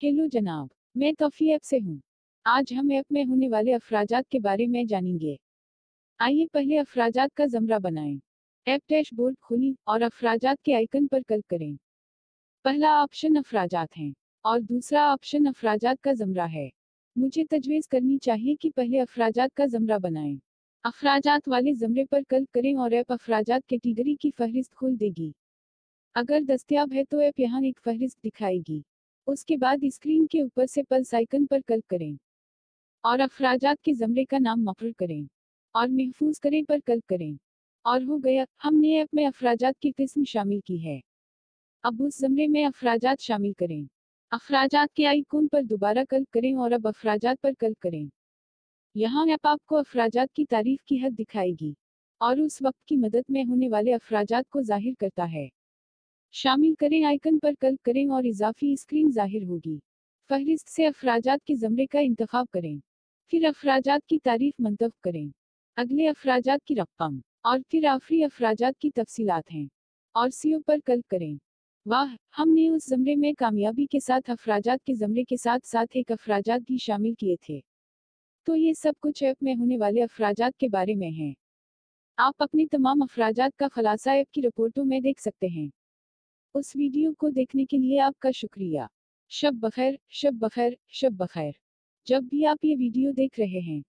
Hello जनाब, मैं तौफी app से हूँ। आज हम ऐप में होने वाले अखराजात के बारे में जानेंगे। आइए पहले अखराजात का ज़मरा बनाएं। ऐप डैशबोर्ड खोलें और अखराजात के आइकन पर क्लिक करें। पहला ऑप्शन अखराजात हैं और दूसरा ऑप्शन अखराजात का ज़मरा है। मुझे तजवीज़ करनी चाहिए कि पहले अखराजात का ज़मरा बनाएं। अखराजात वाले ज़मरे पर क्लिक करें और ऐप अखराजात कैटेगरी की फहरिस्त खोल देगी। अगर दस्तयाब है तो ऐप यहाँ एक फहरिस्त दिखाएगी। उसके बाद स्क्रीन के ऊपर से प्लस आइकन पर क्लिक करें और अखराजात के ज़मरे का नाम मुक़र्रर करें और महफूज करें पर क्लिक करें। और हो गया, हमने ऐप में अखराजात की किस्म शामिल की है। अब उस ज़मरे में अखराजात शामिल करें। अखराजात के आइकॉन पर दोबारा क्लिक करें और अब अखराजात पर क्लिक करें। यहाँ ऐप आपको अखराजात की तारीफ की हद दिखाएगी और उस वक्त की मदद में होने वाले अखराजात को जाहिर करता है। शामिल करें आइकन पर क्लिक करें और इजाफी स्क्रीन जाहिर होगी। फहरिस्त से अखराजात के ज़मरे का इंतखाब करें, फिर अखराजात की तारीफ मंतब करें। अगले अखराजात की रकम और फिर आखिरी अखराजात की तफसीलात हैं और सीओ पर क्लिक करें। वाह, हमने उस ज़मरे में कामयाबी के साथ अखराजात के ज़मरे के साथ साथ एक अखराजात भी शामिल किए थे। तो ये सब कुछ ऐप में होने वाले अखराजात के बारे में है। आप अपने तमाम अखराजात का खुलासा ऐप की रिपोर्टों में देख सकते हैं। उस वीडियो को देखने के लिए आपका शुक्रिया। शब बखैर, शब बखैर, शब बखैर। जब भी आप ये वीडियो देख रहे हैं